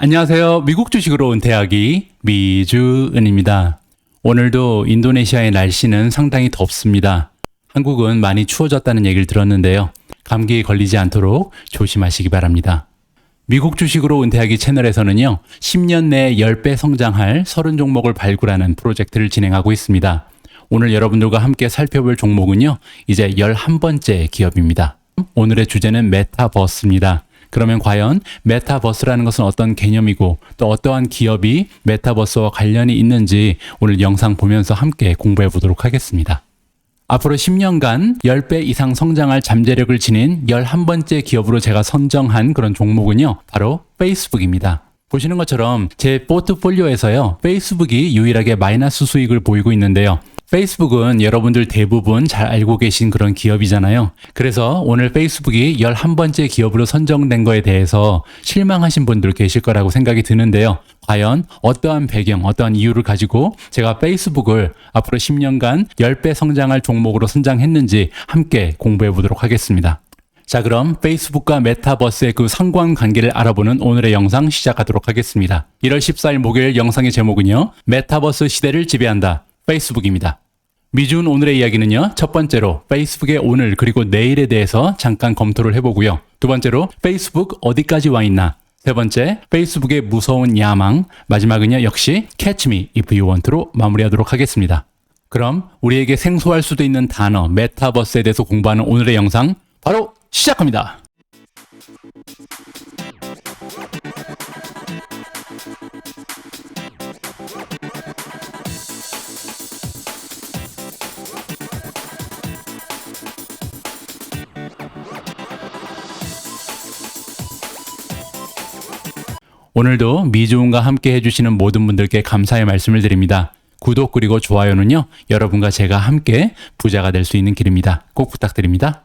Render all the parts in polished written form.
안녕하세요. 미국주식으로 은퇴하기 미주은입니다. 오늘도 인도네시아의 날씨는 상당히 덥습니다. 한국은 많이 추워졌다는 얘기를 들었는데요. 감기에 걸리지 않도록 조심하시기 바랍니다. 미국주식으로 은퇴하기 채널에서는요. 10년 내에 10배 성장할 30종목을 발굴하는 프로젝트를 진행하고 있습니다. 오늘 여러분들과 함께 살펴볼 종목은요. 이제 11번째 기업입니다. 오늘의 주제는 메타버스입니다. 그러면 과연 메타버스라는 것은 어떤 개념이고 또 어떠한 기업이 메타버스와 관련이 있는지 오늘 영상 보면서 함께 공부해 보도록 하겠습니다. 앞으로 10년간 10배 이상 성장할 잠재력을 지닌 11번째 기업으로 제가 선정한 그런 종목은요. 바로 페이스북입니다. 보시는 것처럼 제 포트폴리오에서요. 페이스북이 유일하게 마이너스 수익을 보이고 있는데요. 페이스북은 여러분들 대부분 잘 알고 계신 그런 기업이잖아요. 그래서 오늘 페이스북이 11번째 기업으로 선정된 거에 대해서 실망하신 분들 계실 거라고 생각이 드는데요. 과연 어떠한 배경, 어떠한 이유를 가지고 제가 페이스북을 앞으로 10년간 10배 성장할 종목으로 선정했는지 함께 공부해 보도록 하겠습니다. 자, 그럼 페이스북과 메타버스의 그 상관관계를 알아보는 오늘의 영상 시작하도록 하겠습니다. 1월 14일 목요일 영상의 제목은요. 메타버스 시대를 지배한다. 페이스북입니다. 미준 오늘의 이야기는요. 첫 번째로 페이스북의 오늘 그리고 내일에 대해서 잠깐 검토를 해보고요. 두 번째로 페이스북 어디까지 와 있나. 세 번째 페이스북의 무서운 야망. 마지막은요. 역시 Catch Me If You Want로 마무리하도록 하겠습니다. 그럼 우리에게 생소할 수도 있는 단어 메타버스에 대해서 공부하는 오늘의 영상 바로 시작합니다. 오늘도 미주은과 함께 해주시는 모든 분들께 감사의 말씀을 드립니다. 구독 그리고 좋아요는요. 여러분과 제가 함께 부자가 될 수 있는 길입니다. 꼭 부탁드립니다.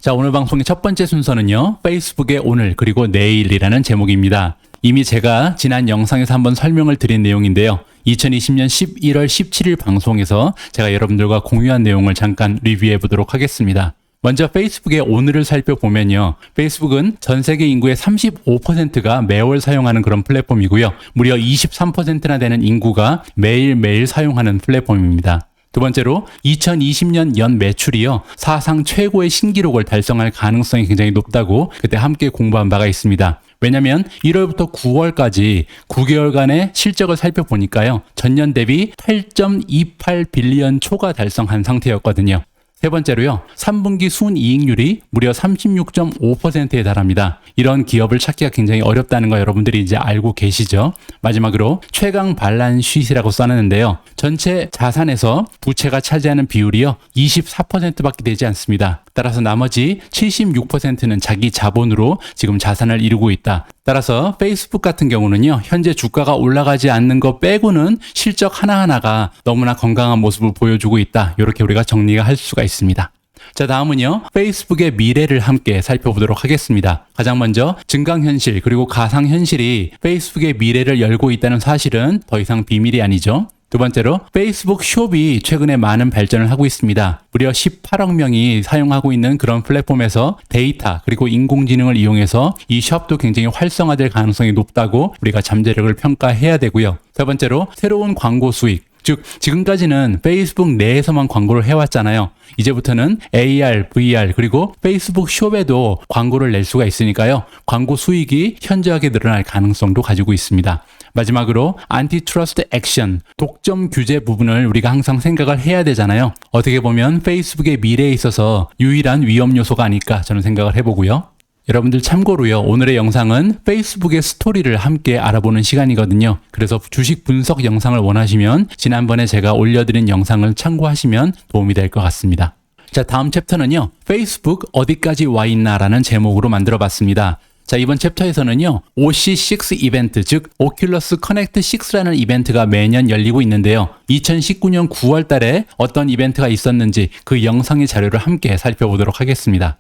자, 오늘 방송의 첫 번째 순서는요. 페이스북의 오늘 그리고 내일이라는 제목입니다. 이미 제가 지난 영상에서 한번 설명을 드린 내용인데요. 2020년 11월 17일 방송에서 제가 여러분들과 공유한 내용을 잠깐 리뷰해 보도록 하겠습니다. 먼저 페이스북의 오늘을 살펴보면요. 페이스북은 전 세계 인구의 35%가 매월 사용하는 그런 플랫폼이고요. 무려 23%나 되는 인구가 매일매일 사용하는 플랫폼입니다. 두 번째로 2020년 연 매출이요. 사상 최고의 신기록을 달성할 가능성이 굉장히 높다고 그때 함께 공부한 바가 있습니다. 왜냐하면 1월부터 9월까지 9개월간의 실적을 살펴보니까요. 전년 대비 8.28 빌리언 초가 달성한 상태였거든요. 세 번째로요. 3분기 순이익률이 무려 36.5%에 달합니다. 이런 기업을 찾기가 굉장히 어렵다는 거 여러분들이 이제 알고 계시죠? 마지막으로 최강 발란시트라고 써놨는데요. 전체 자산에서 부채가 차지하는 비율이요. 24%밖에 되지 않습니다. 따라서 나머지 76%는 자기 자본으로 지금 자산을 이루고 있다. 따라서 페이스북 같은 경우는요. 현재 주가가 올라가지 않는 것 빼고는 실적 하나하나가 너무나 건강한 모습을 보여주고 있다. 이렇게 우리가 정리가 할 수가 있습니다. 자, 다음은요. 페이스북의 미래를 함께 살펴보도록 하겠습니다. 가장 먼저 증강현실 그리고 가상현실이 페이스북의 미래를 열고 있다는 사실은 더 이상 비밀이 아니죠. 두 번째로 페이스북 숍이 최근에 많은 발전을 하고 있습니다. 무려 18억 명이 사용하고 있는 그런 플랫폼에서 데이터 그리고 인공지능을 이용해서 이 숍도 굉장히 활성화될 가능성이 높다고 우리가 잠재력을 평가해야 되고요. 세 번째로 새로운 광고 수익. 즉 지금까지는 페이스북 내에서만 광고를 해왔잖아요. 이제부터는 AR, VR 그리고 페이스북 숍에도 광고를 낼 수가 있으니까요. 광고 수익이 현저하게 늘어날 가능성도 가지고 있습니다. 마지막으로 안티트러스트 액션, 독점 규제 부분을 우리가 항상 생각을 해야 되잖아요. 어떻게 보면 페이스북의 미래에 있어서 유일한 위험 요소가 아닐까 저는 생각을 해보고요. 여러분들 참고로요. 오늘의 영상은 페이스북의 스토리를 함께 알아보는 시간이거든요. 그래서 주식 분석 영상을 원하시면 지난번에 제가 올려드린 영상을 참고하시면 도움이 될 것 같습니다. 자, 다음 챕터는요. 페이스북 어디까지 와 있나라는 제목으로 만들어봤습니다. 자, 이번 챕터에서는요. OC6 이벤트, 즉 오큘러스 커넥트 6라는 이벤트가 매년 열리고 있는데요. 2019년 9월 달에 어떤 이벤트가 있었는지 그 영상의 자료를 함께 살펴보도록 하겠습니다.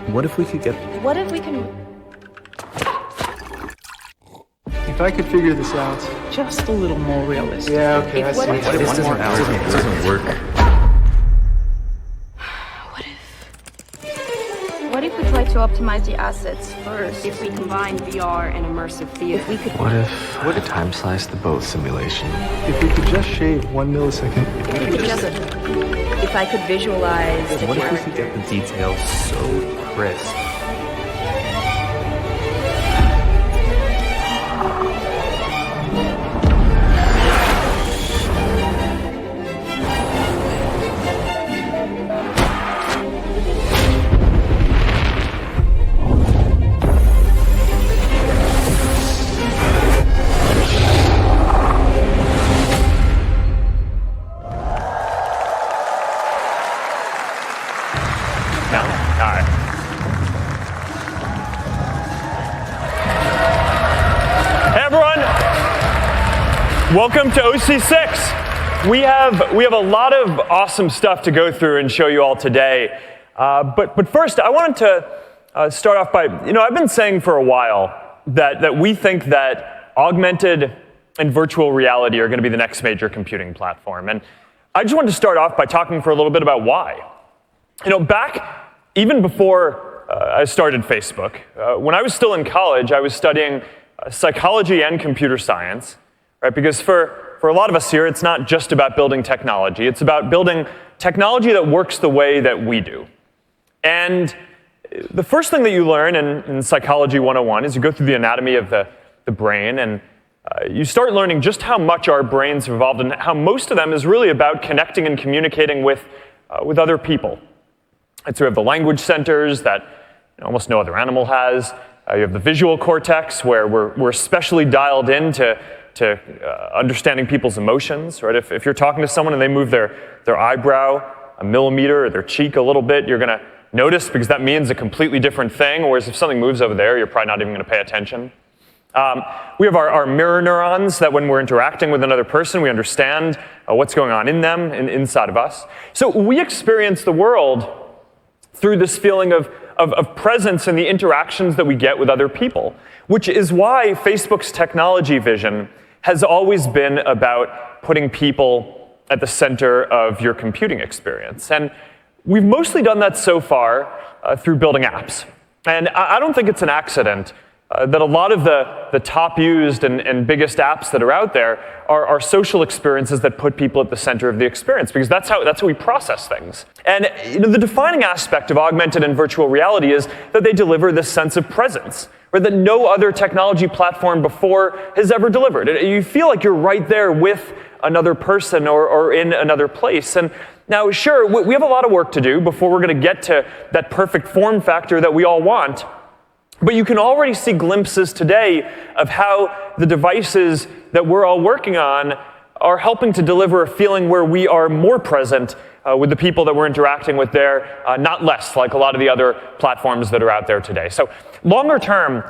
What if we could get... What if we can... If I could figure this out... Just a little more realistic. Yeah, okay, I see. What if- This doesn't work. What if we try to to optimize the assets first. If we combine VR and immersive theater, we could. What if we could time slice the both simulation? If we could just shave 1 millisecond. If I could visualize the What if we could character. get the details so crisp? Welcome to OC6. We have a lot of awesome stuff to go through and show you all today. But first, I wanted to start off by, I've been saying for a while that we think that augmented and virtual reality are going to be the next major computing platform. And I just wanted to start off by talking for a little bit about why. Back even before I started Facebook, when I was still in college, I was studying psychology and computer science. Right? Because for a lot of us here, it's not just about building technology. It's about building technology that works the way that we do. And the first thing that you learn in Psychology 101 is you go through the anatomy of the brain, and you start learning just how much our brains have evolved and how most of them is really about connecting and communicating with other people. And so we have the language centers that almost no other animal has. You have the visual cortex, where we're especially dialed in to understanding people's emotions, right? If you're talking to someone and they move their eyebrow a millimeter or their cheek a little bit, you're going to notice because that means a completely different thing, whereas if something moves over there, you're probably not even going to pay attention. We have our mirror neurons that when we're interacting with another person, we understand what's going on in them and inside of us. So we experience the world through this feeling of presence and the interactions that we get with other people, which is why Facebook's technology vision has always been about putting people at the center of your computing experience. And we've mostly done that so far through building apps. And I don't think it's an accident that a lot of the top used and biggest apps that are out there are social experiences that put people at the center of the experience, because that's how we process things. And the defining aspect of augmented and virtual reality is that they deliver this sense of presence, or that no other technology platform before has ever delivered. You feel like you're right there with another person or in another place. And now, sure, we have a lot of work to do before we're going to get to that perfect form factor that we all want. But you can already see glimpses today of how the devices that we're all working on are helping to deliver a feeling where we are more present with the people that we're interacting with there, not less, like a lot of the other platforms that are out there today. So longer term,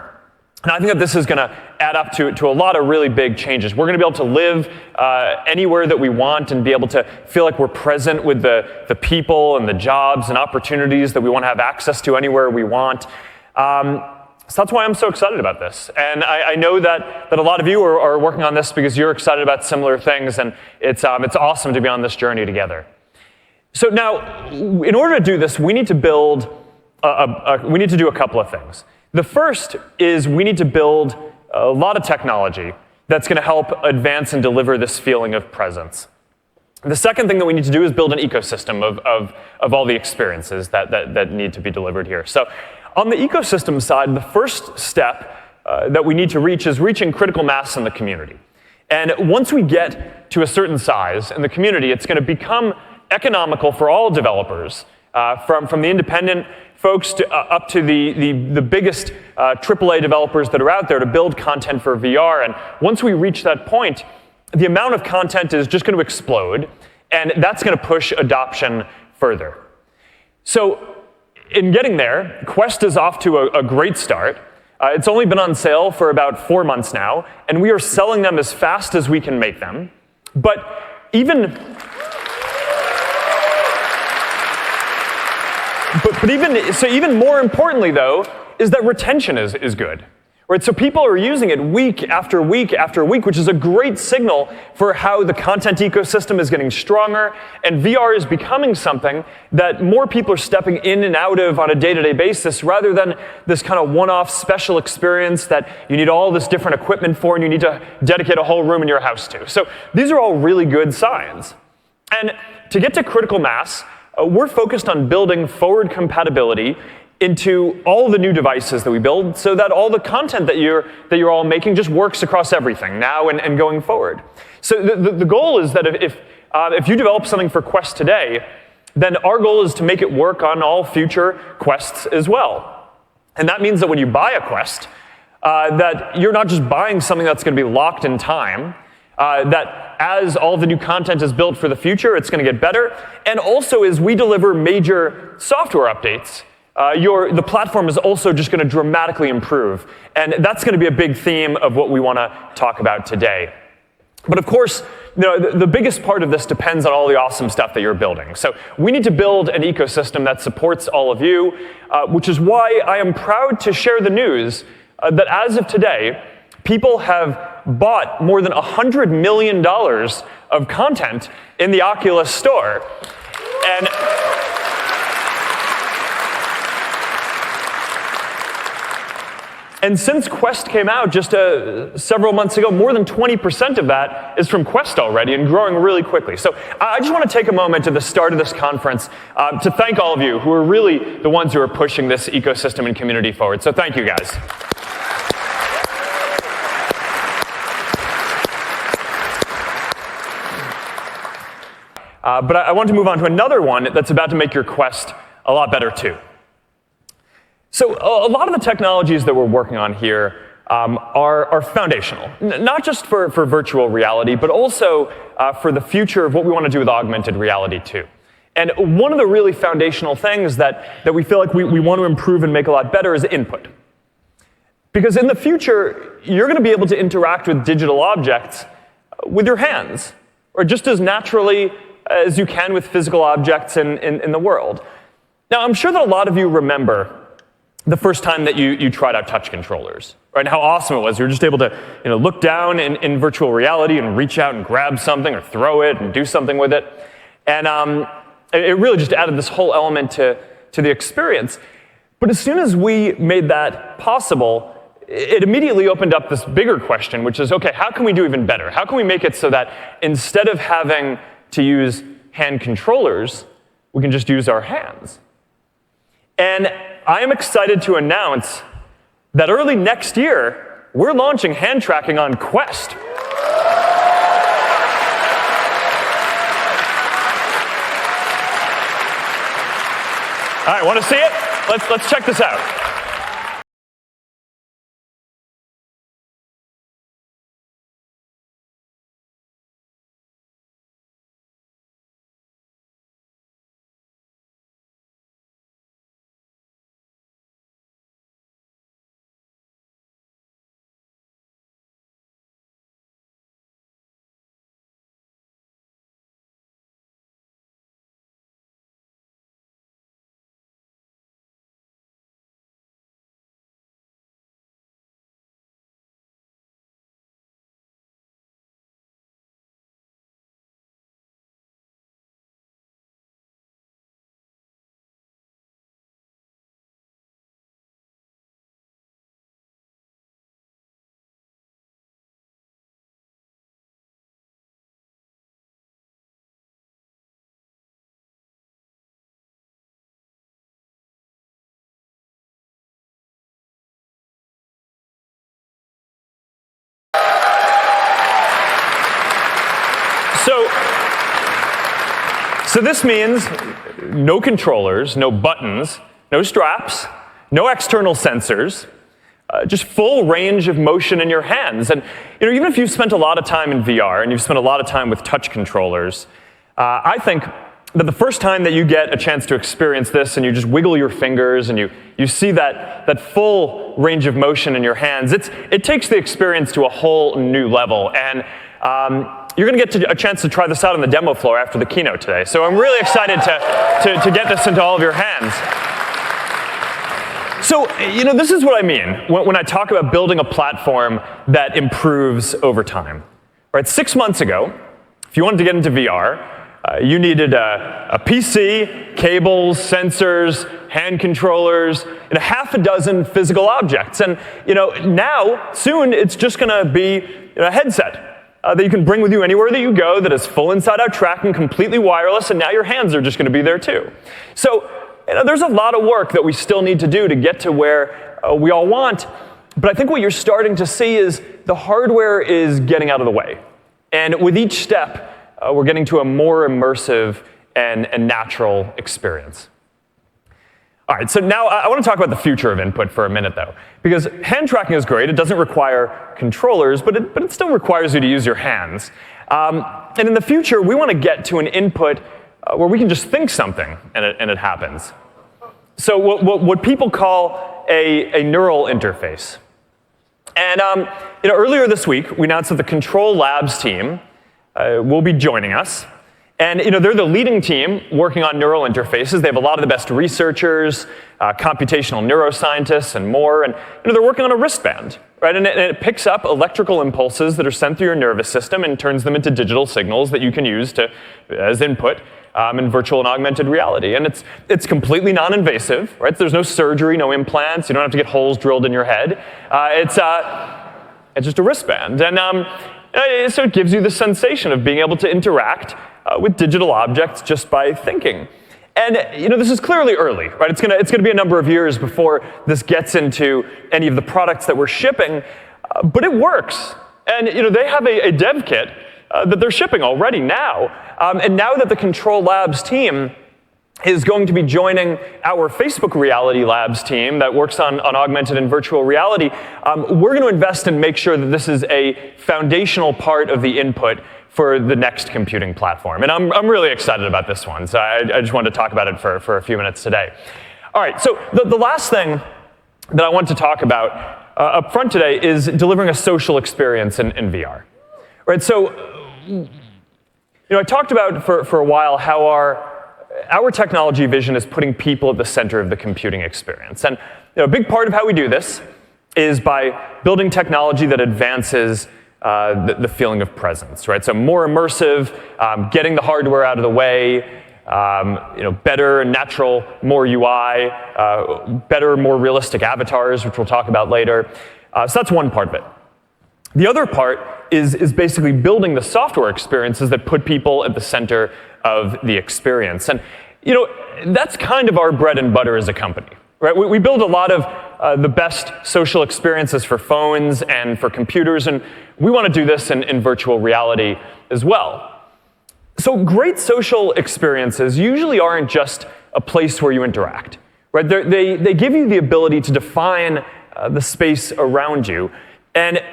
and I think that this is going to add up to a lot of really big changes. We're going to be able to live anywhere that we want and be able to feel like we're present with the people and the jobs and opportunities that we want to have access to anywhere we want. So that's why I'm so excited about this. And I know that a lot of you are working on this because you're excited about similar things, and it's awesome to be on this journey together. So now, in order to do this, we need to build we need to do a couple of things. The first is we need to build a lot of technology that's going to help advance and deliver this feeling of presence. The second thing that we need to do is build an ecosystem of all the experiences that need to be delivered here. So on the ecosystem side, the first step that we need to reach is reaching critical mass in the community. And once we get to a certain size in the community, it's going to become economical for all developers, from the independent folks up to the biggest AAA developers that are out there to build content for VR. And once we reach that point, the amount of content is just going to explode, and that's going to push adoption further. So in getting there, Quest is off to a great start. It's only been on sale for about 4 months now, and we are selling them as fast as we can make them. But even more importantly, though, is that retention is good. Right, so people are using it week after week after week, which is a great signal for how the content ecosystem is getting stronger, and VR is becoming something that more people are stepping in and out of on a day-to-day basis, rather than this kind of one-off special experience that you need all this different equipment for and you need to dedicate a whole room in your house to. So these are all really good signs. And to get to critical mass, we're focused on building forward compatibility into all the new devices that we build, so that all the content that you're all making just works across everything now and going forward. So the goal is that if you develop something for Quest today, then our goal is to make it work on all future Quests as well. And that means that when you buy a Quest, that you're not just buying something that's going to be locked in time, that as all the new content is built for the future, it's going to get better. And also, as we deliver major software updates, the platform is also just going to dramatically improve. And that's going to be a big theme of what we want to talk about today. But of course, the biggest part of this depends on all the awesome stuff that you're building. So we need to build an ecosystem that supports all of you, which is why I am proud to share the news that as of today, people have bought more than $100 million of content in the Oculus store. And since Quest came out just several months ago, more than 20% of that is from Quest already and growing really quickly. So I just want to take a moment at the start of this conference to thank all of you who are really the ones who are pushing this ecosystem and community forward. So thank you, guys. But I want to move on to another one that's about to make your Quest a lot better too. So a lot of the technologies that we're working on here are foundational, not just for virtual reality, but also for the future of what we want to do with augmented reality too. And one of the really foundational things that we feel like we want to improve and make a lot better is input. Because in the future, you're going to be able to interact with digital objects with your hands, or just as naturally as you can with physical objects in the world. Now, I'm sure that a lot of you remember the first time that you tried out touch controllers, right? And how awesome it was. You were just able to look down in virtual reality and reach out and grab something or throw it and do something with it. And it really just added this whole element to the experience. But as soon as we made that possible, it immediately opened up this bigger question, which is, okay, how can we do even better? How can we make it so that instead of having to use hand controllers, we can just use our hands? And I am excited to announce that early next year, we're launching hand tracking on Quest. All right, want to see it? Let's check this out. So this means no controllers, no buttons, no straps, no external sensors, just full range of motion in your hands. And even if you've spent a lot of time in VR and you've spent a lot of time with touch controllers, I think that the first time that you get a chance to experience this and you just wiggle your fingers and you see that full range of motion in your hands, it takes the experience to a whole new level. And you're going to get a chance to try this out on the demo floor after the keynote today. So I'm really excited to get this into all of your hands. So, this is what I mean when I talk about building a platform that improves over time. Right, 6 months ago, if you wanted to get into VR, you needed a PC, cables, sensors, hand controllers, and half a dozen physical objects. And now, soon, it's just going to be a headset that you can bring with you anywhere that you go, that is full inside-out tracking, completely wireless, and now your hands are just going to be there too. So, there's a lot of work that we still need to do to get to where we all want. But I think what you're starting to see is the hardware is getting out of the way. And with each step, we're getting to a more immersive and natural experience. All right, so now I want to talk about the future of input for a minute, though. Because hand tracking is great. It doesn't require controllers, but it still requires you to use your hands. And in the future, we want to get to an input where we can just think something and it happens. So what people call a neural interface. And earlier this week, we announced that the Control Labs team will be joining us. And they're the leading team working on neural interfaces. They have a lot of the best researchers, computational neuroscientists, and more. And they're working on a wristband, right? And it picks up electrical impulses that are sent through your nervous system and turns them into digital signals that you can use as input in virtual and augmented reality. And it's completely non-invasive, right? There's no surgery, no implants. You don't have to get holes drilled in your head. It's just a wristband. And so it gives you the sensation of being able to interact with digital objects just by thinking. And this is clearly early, right? It's gonna be a number of years before this gets into any of the products that we're shipping, but it works. And they have a dev kit that they're shipping already now. And now that the Control Labs team is going to be joining our Facebook Reality Labs team that works on augmented and virtual reality, we're going to invest and make sure that this is a foundational part of the input for the next computing platform. And I'm really excited about this one, so I just wanted to talk about it for a few minutes today. All right, so the last thing that I want to talk about up front today is delivering a social experience in VR. Right, so I talked about for a while how our technology vision is putting people at the center of the computing experience. And a big part of how we do this is by building technology that advances the feeling of presence, right? So more immersive, getting the hardware out of the way, better and natural, more UI, better, more realistic avatars, which we'll talk about later. So that's one part of it. The other part is basically building the software experiences that put people at the center of the experience. And, that's kind of our bread and butter as a company, right? We build a lot of the best social experiences for phones and for computers, and we want to do this in virtual reality as well. So great social experiences usually aren't just a place where you interact, right? They give you the ability to define the space around you. And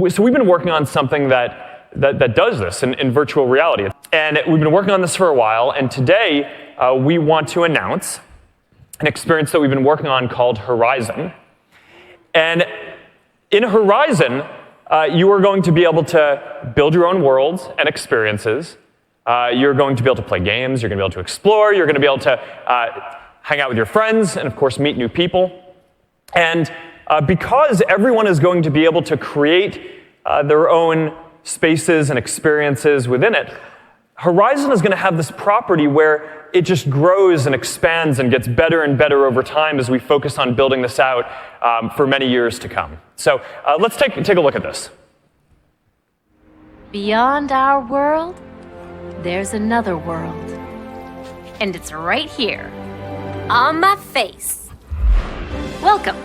so we've been working on something that does this in virtual reality. And we've been working on this for a while, and today we want to announce an experience that we've been working on called Horizon. And in Horizon, you are going to be able to build your own worlds and experiences. You're going to be able to play games, you're going to be able to explore, you're going to be able to hang out with your friends, and of course meet new people. And because everyone is going to be able to create their own spaces and experiences within it, Horizon is going to have this property where it just grows and expands and gets better and better over time as we focus on building this out for many years to come. So let's take a look at this. Beyond our world, there's another world. And it's right here, on my face. Welcome.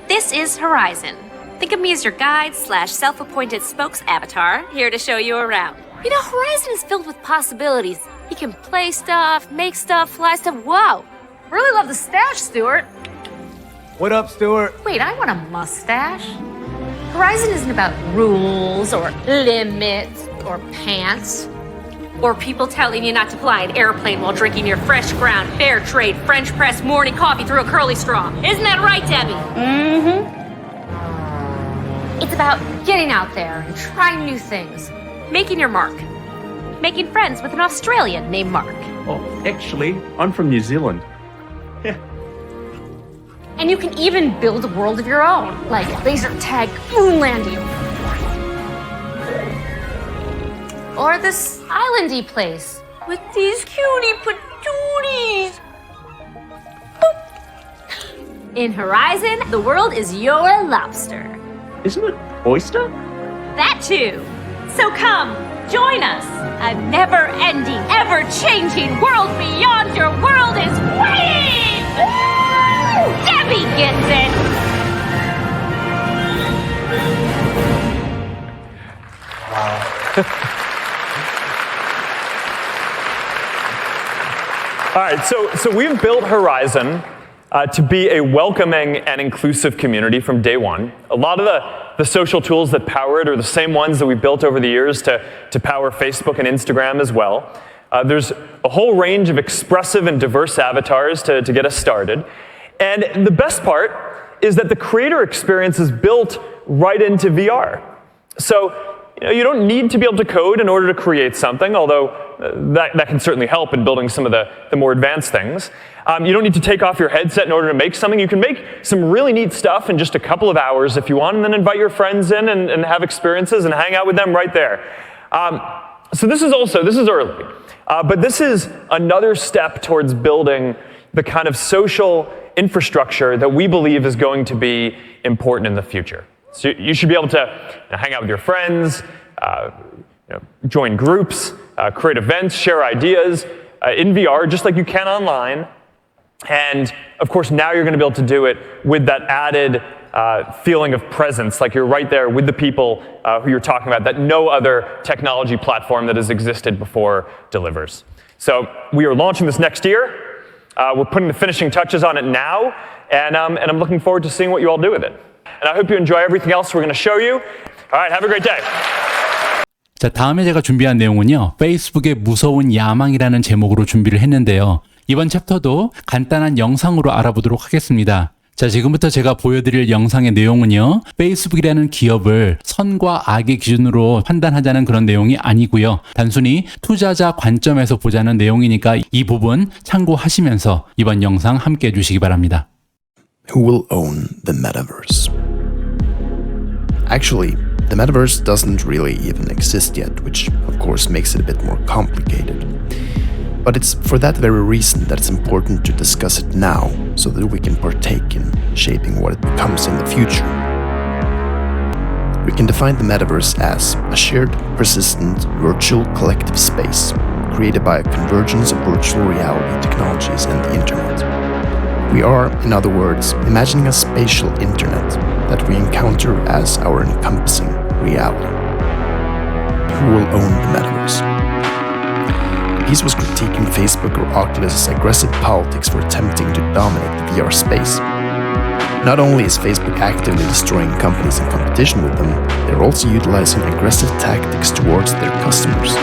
This is Horizon. Think of me as your guide / self-appointed spokes avatar, here to show you around. Horizon is filled with possibilities. You can play stuff, make stuff, fly stuff. Whoa! Really love the stash, Stuart. What up, Stuart? Wait, I want a mustache. Horizon isn't about rules or limits or pants or people telling you not to fly an airplane while drinking your fresh ground, fair trade, French press morning coffee through a curly straw. Isn't that right, Debbie? Mm-hmm. It's about getting out there and trying new things, making your mark, making friends with an Australian named Mark. Oh, actually, I'm from New Zealand. And you can even build a world of your own, like laser tag moon landing. Or this islandy place with these cutie patooties. Boop. In Horizon, the world is your lobster. Isn't it oyster? That too. So come, join us. A never-ending, ever-changing world beyond your world is waiting! Woo! Debbie gets it! All right, so we've built Horizon to be a welcoming and inclusive community from day one. A lot of the social tools that power it are the same ones that we built over the years to power Facebook and Instagram as well. There's a whole range of expressive and diverse avatars to get us started. And the best part is that the creator experience is built right into VR. So you don't need to be able to code in order to create something, although that can certainly help in building some of the more advanced things. You don't need to take off your headset in order to make something. You can make some really neat stuff in just a couple of hours if you want, and then invite your friends in and have experiences and hang out with them right there. So this is early, but this is another step towards building the kind of social infrastructure that we believe is going to be important in the future. So you should be able to hang out with your friends, join groups, create events, share ideas in VR, just like you can online. And of course, now you're going to be able to do it with that added feeling of presence, like you're right there with the people who you're talking about, that no other technology platform that has existed before delivers. So we are launching this next year. We're putting the finishing touches on it now, and I'm looking forward to seeing what you all do with it. And I hope you enjoy everything else we're going to show you. All right, have a great day. 자, 다음에 제가 준비한 내용은요. 페이스북의 무서운 야망이라는 제목으로 준비를 했는데요. 이번 챕터도 간단한 영상으로 알아보도록 하겠습니다. 자, 지금부터 제가 보여드릴 영상의 내용은요. 페이스북이라는 기업을 선과 악의 기준으로 판단하자는 그런 내용이 아니고요. 단순히 투자자 관점에서 보자는 내용이니까 이 부분 참고하시면서 이번 영상 함께 해주시기 바랍니다. Who will own the metaverse? Actually, the metaverse doesn't really even exist yet, which of course makes it a bit more complicated. But it's for that very reason that it's important to discuss it now, so that we can partake in shaping what it becomes in the future. We can define the metaverse as a shared, persistent, virtual collective space created by a convergence of virtual reality technologies and the internet. We are, in other words, imagining a spatial internet that we encounter as our encompassing reality. Who will own the metaverse? The piece was critiquing Facebook or Oculus' aggressive politics for attempting to dominate the VR space. Not only is Facebook actively destroying companies in competition with them, they're also utilizing aggressive tactics towards their customers.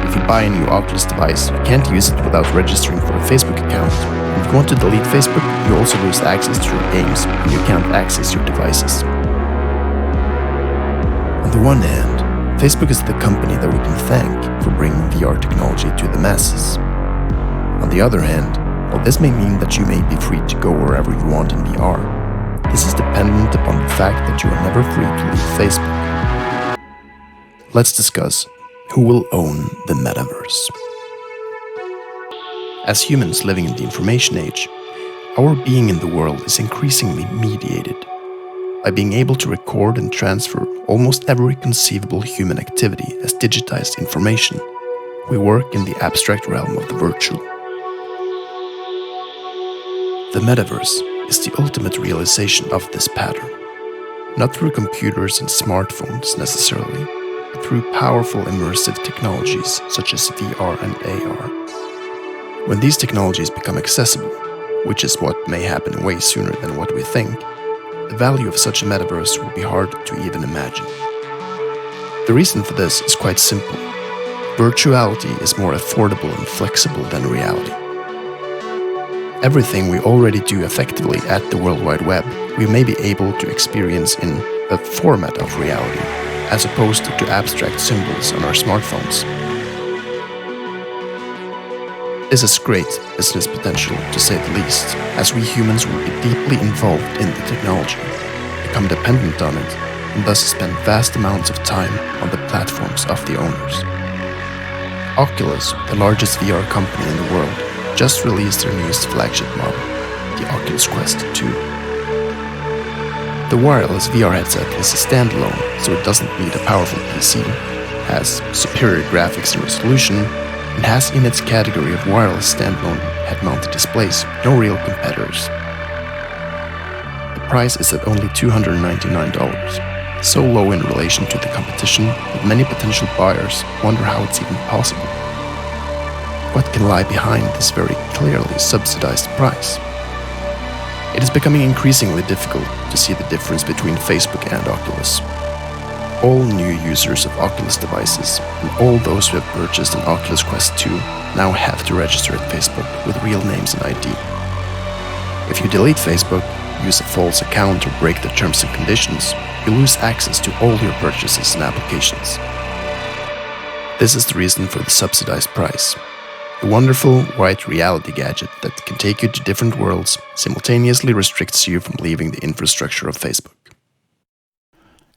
If you buy a new Oculus device, you can't use it without registering for a Facebook account. If you want to delete Facebook, you also lose access to your games, and you can't access your devices. On the one hand, Facebook is the company that we can thank for bringing VR technology to the masses. On the other hand, while this may mean that you may be free to go wherever you want in VR, this is dependent upon the fact that you are never free to leave Facebook. Let's discuss who will own the metaverse. As humans living in the information age, our being in the world is increasingly mediated. By being able to record and transfer almost every conceivable human activity as digitized information, we work in the abstract realm of the virtual. The metaverse is the ultimate realization of this pattern, not through computers and smartphones necessarily, but through powerful immersive technologies such as VR and AR. When these technologies become accessible, which is what may happen way sooner than what we think, the value of such a metaverse will be hard to even imagine. The reason for this is quite simple. Virtuality is more affordable and flexible than reality. Everything we already do effectively at the World Wide Web, we may be able to experience in a format of reality, as opposed to abstract symbols on our smartphones. This has great business potential, to say the least, as we humans will be deeply involved in the technology, become dependent on it, and thus spend vast amounts of time on the platforms of the owners. Oculus, the largest VR company in the world, just released their newest flagship model, the Oculus Quest 2. The wireless VR headset is a standalone, so it doesn't need a powerful PC, has superior graphics and resolution, and has in its category of wireless standalone head-mounted displays no real competitors. The price is at only $299, so low in relation to the competition that many potential buyers wonder how it's even possible. What can lie behind this very clearly subsidized price? It is becoming increasingly difficult to see the difference between Facebook and Oculus. All new users of Oculus devices and all those who have purchased an Oculus Quest 2 now have to register at Facebook with real names and ID. If you delete Facebook, use a false account or break the terms and conditions, you lose access to all your purchases and applications. This is the reason for the subsidized price. A wonderful white reality gadget that can take you to different worlds simultaneously restricts you from leaving the infrastructure of Facebook.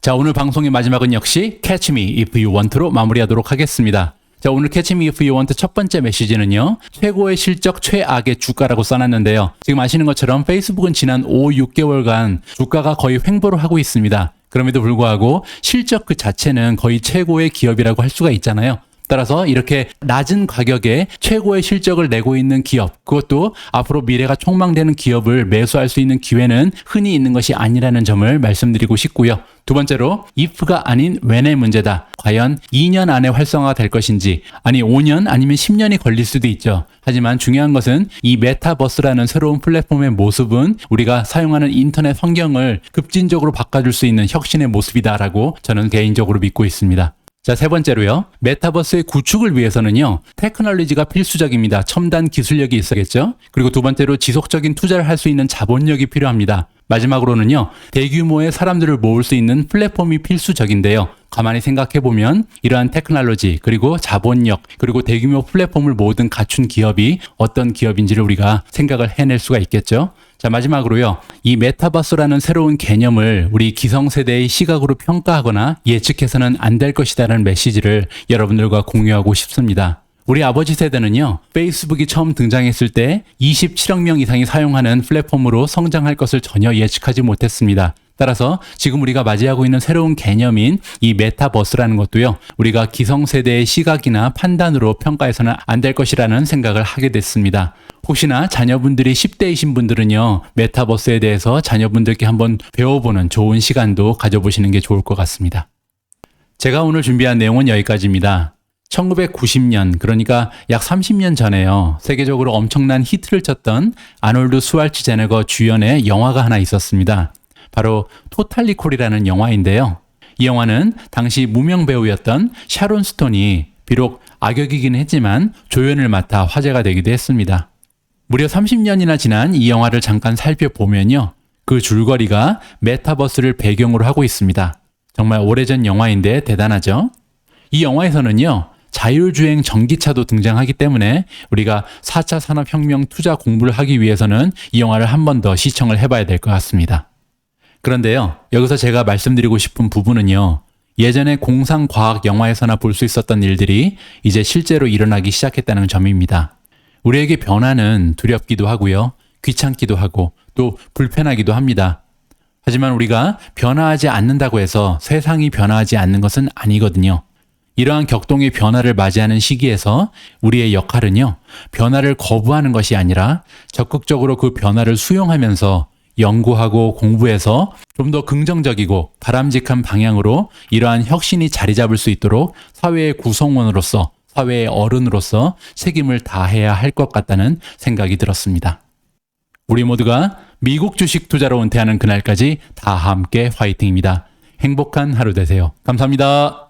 자, 오늘 방송의 마지막은 역시 Catch Me If You Want로 마무리하도록 하겠습니다. 자, 오늘 Catch Me If You Want 첫 번째 메시지는요, 최고의 실적 최악의 주가라고 써놨는데요. 지금 아시는 것처럼 페이스북은 지난 6개월간 주가가 거의 횡보를 하고 있습니다. 그럼에도 불구하고 실적 그 자체는 거의 최고의 기업이라고 할 수가 있잖아요. 따라서 이렇게 낮은 가격에 최고의 실적을 내고 있는 기업, 그것도 앞으로 미래가 촉망되는 기업을 매수할 수 있는 기회는 흔히 있는 것이 아니라는 점을 말씀드리고 싶고요. 두 번째로 if가 아닌 when의 문제다. 과연 2년 안에 활성화가 될 것인지, 아니 5년 아니면 10년이 걸릴 수도 있죠. 하지만 중요한 것은 이 메타버스라는 새로운 플랫폼의 모습은 우리가 사용하는 인터넷 환경을 급진적으로 바꿔줄 수 있는 혁신의 모습이다라고 저는 개인적으로 믿고 있습니다. 자, 세 번째로요. 메타버스의 구축을 위해서는요, 테크놀로지가 필수적입니다. 첨단 기술력이 있어야겠죠. 그리고 두 번째로 지속적인 투자를 할 수 있는 자본력이 필요합니다. 마지막으로는요, 대규모의 사람들을 모을 수 있는 플랫폼이 필수적인데요. 가만히 생각해보면 이러한 테크놀로지, 그리고 자본력, 그리고 대규모 플랫폼을 모든 갖춘 기업이 어떤 기업인지를 우리가 생각을 해낼 수가 있겠죠. 자, 마지막으로요. 이 메타버스라는 새로운 개념을 우리 기성세대의 시각으로 평가하거나 예측해서는 안 될 것이다라는 메시지를 여러분들과 공유하고 싶습니다. 우리 아버지 세대는요, 페이스북이 처음 등장했을 때 27억 명 이상이 사용하는 플랫폼으로 성장할 것을 전혀 예측하지 못했습니다. 따라서 지금 우리가 맞이하고 있는 새로운 개념인 이 메타버스라는 것도요, 우리가 기성세대의 시각이나 판단으로 평가해서는 안 될 것이라는 생각을 하게 됐습니다. 혹시나 자녀분들이 10대이신 분들은요, 메타버스에 대해서 자녀분들께 한번 배워보는 좋은 시간도 가져보시는 게 좋을 것 같습니다. 제가 오늘 준비한 내용은 여기까지입니다. 1990년, 그러니까 약 30년 전에요, 세계적으로 엄청난 히트를 쳤던 아놀드 스왈츠제네거 주연의 영화가 하나 있었습니다. 바로 토탈 리콜이라는 영화인데요. 이 영화는 당시 무명 배우였던 샤론 스톤이 비록 악역이긴 했지만 조연을 맡아 화제가 되기도 했습니다. 무려 30년이나 지난 이 영화를 잠깐 살펴보면요, 그 줄거리가 메타버스를 배경으로 하고 있습니다. 정말 오래전 영화인데 대단하죠? 이 영화에서는요, 자율주행 전기차도 등장하기 때문에 우리가 4차 산업혁명 투자 공부를 하기 위해서는 이 영화를 한 번 더 시청을 해봐야 될 것 같습니다. 그런데요, 여기서 제가 말씀드리고 싶은 부분은요, 예전에 공상과학 영화에서나 볼 수 있었던 일들이 이제 실제로 일어나기 시작했다는 점입니다. 우리에게 변화는 두렵기도 하고요, 귀찮기도 하고 또 불편하기도 합니다. 하지만 우리가 변화하지 않는다고 해서 세상이 변화하지 않는 것은 아니거든요. 이러한 격동의 변화를 맞이하는 시기에서 우리의 역할은요, 변화를 거부하는 것이 아니라 적극적으로 그 변화를 수용하면서 연구하고 공부해서 좀 더 긍정적이고 바람직한 방향으로 이러한 혁신이 자리 잡을 수 있도록 사회의 구성원으로서, 사회의 어른으로서 책임을 다해야 할 것 같다는 생각이 들었습니다. 우리 모두가 미국 주식 투자로 은퇴하는 그날까지 다 함께 화이팅입니다. 행복한 하루 되세요. 감사합니다.